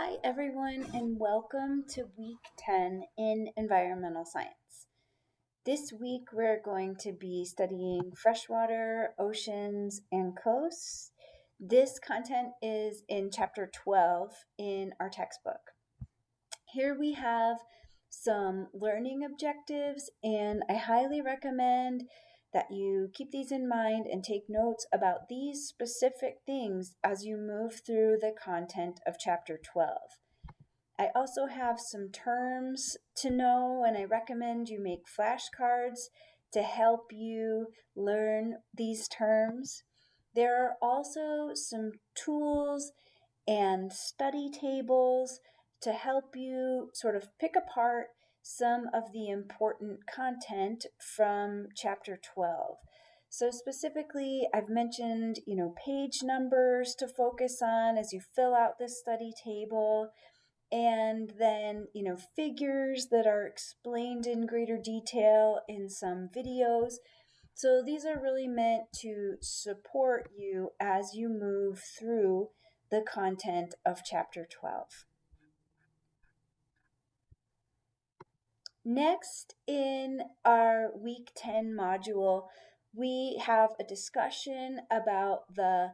Hi, everyone, and welcome to week 10 in environmental science. This week, we're going to be studying freshwater, oceans, and coasts. This content is in chapter 12 in our textbook. Here we have some learning objectives, and I highly recommend that you keep these in mind and take notes about these specific things as you move through the content of chapter 12. I also have some terms to know, and I recommend you make flashcards to help you learn these terms. There are also some tools and study tables to help you sort of pick apart some of the important content from chapter 12. So specifically, I've mentioned, page numbers to focus on as you fill out this study table, and then figures that are explained in greater detail in some videos. So these are really meant to support you as you move through the content of chapter 12. Next, in our week 10 module, we have a discussion about the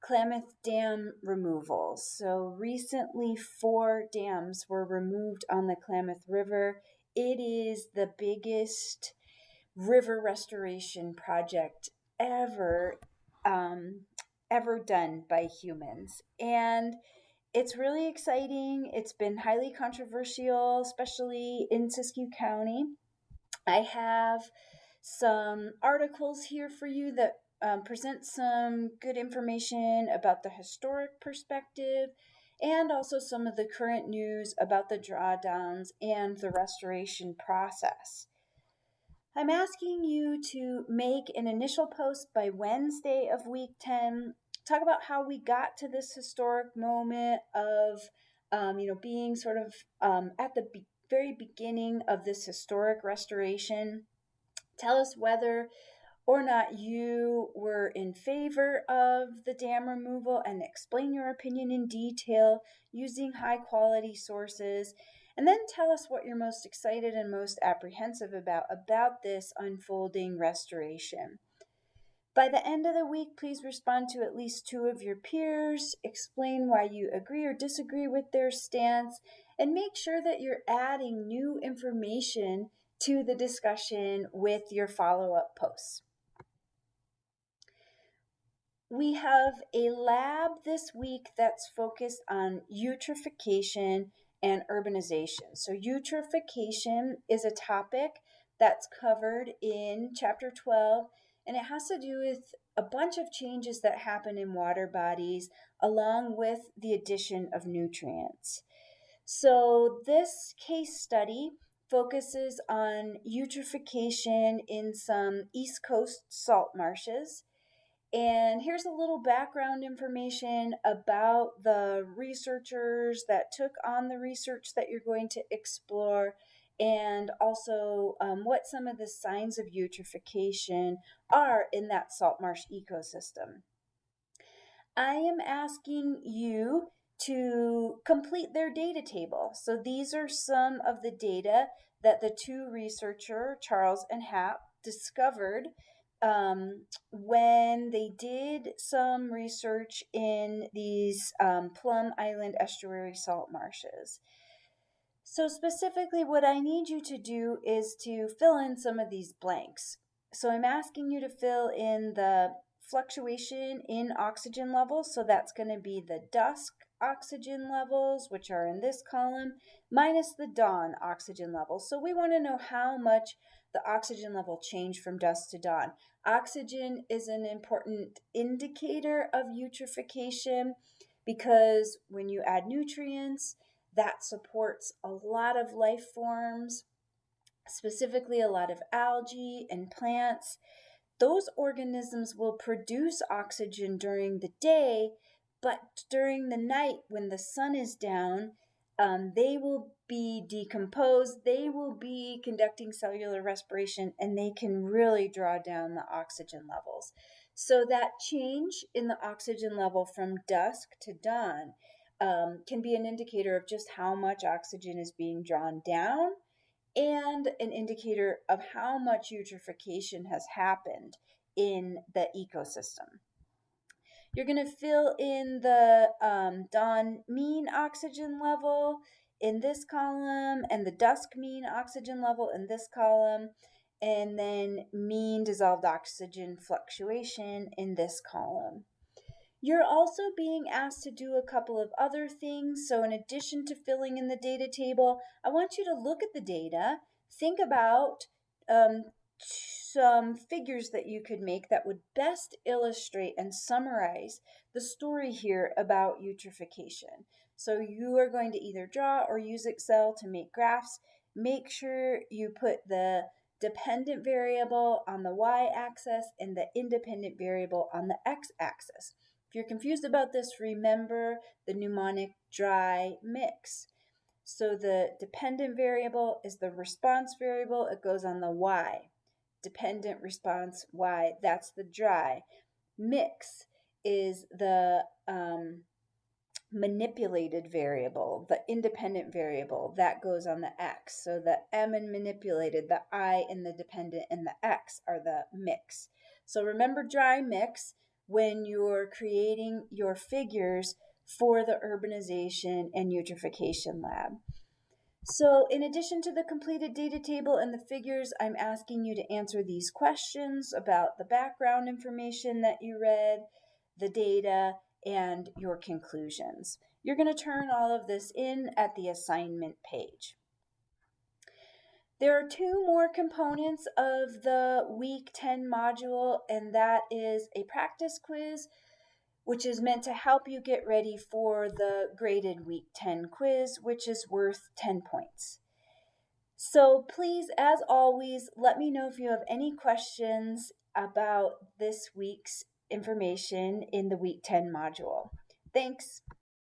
Klamath Dam removals. So recently, 4 dams were removed on the Klamath River. It is the biggest river restoration project ever done by humans, and it's really exciting. It's been highly controversial, especially in Siskiyou County. I have some articles here for you that present some good information about the historic perspective and also some of the current news about the drawdowns and the restoration process. I'm asking you to make an initial post by Wednesday of week 10. Talk about how we got to this historic moment of, being sort of at the very beginning of this historic restoration. Tell us whether or not you were in favor of the dam removal, and explain your opinion in detail using high quality sources. And then tell us what you're most excited and most apprehensive about this unfolding restoration. By the end of the week, please respond to at least 2 of your peers, explain why you agree or disagree with their stance, and make sure that you're adding new information to the discussion with your follow-up posts. We have a lab this week that's focused on eutrophication and urbanization. So eutrophication is a topic that's covered in chapter 12, and it has to do with a bunch of changes that happen in water bodies along with the addition of nutrients. So this case study focuses on eutrophication in some East Coast salt marshes. And here's a little background information about the researchers that took on the research that you're going to explore, and also what some of the signs of eutrophication are in that salt marsh ecosystem. I am asking you to complete their data table. So these are some of the data that the 2 researchers, Charles and Hap, discovered when they did some research in these Plum Island estuary salt marshes. So specifically, what I need you to do is to fill in some of these blanks. So I'm asking you to fill in the fluctuation in oxygen levels. So that's going to be the dusk oxygen levels, which are in this column, minus the dawn oxygen levels. So we want to know how much the oxygen level changed from dusk to dawn. Oxygen is an important indicator of eutrophication because when you add nutrients, that supports a lot of life forms, specifically a lot of algae and plants. Those organisms will produce oxygen during the day, but during the night when the sun is down, they will be decomposed, they will be conducting cellular respiration, and they can really draw down the oxygen levels. So that change in the oxygen level from dusk to dawn can be an indicator of just how much oxygen is being drawn down and an indicator of how much eutrophication has happened in the ecosystem. You're going to fill in the dawn mean oxygen level in this column and the dusk mean oxygen level in this column, and then mean dissolved oxygen fluctuation in this column. You're also being asked to do a couple of other things. So in addition to filling in the data table, I want you to look at the data, think about some figures that you could make that would best illustrate and summarize the story here about eutrophication. So you are going to either draw or use Excel to make graphs. Make sure you put the dependent variable on the y-axis and the independent variable on the x-axis. If you're confused about this, remember the mnemonic dry mix. So the dependent variable is the response variable. It goes on the y. Dependent response y, that's the dry. Mix is the manipulated variable, the independent variable, that goes on the x. So the m in manipulated, the I in the dependent, and the x are the mix. So remember dry mix when you're creating your figures for the urbanization and eutrophication lab. So in addition to the completed data table and the figures, I'm asking you to answer these questions about the background information that you read, the data, and your conclusions. You're going to turn all of this in at the assignment page. There are two more components of the week 10 module, and that is a practice quiz, which is meant to help you get ready for the graded week 10 quiz, which is worth 10 points. So please, as always, let me know if you have any questions about this week's information in the week 10 module. Thanks.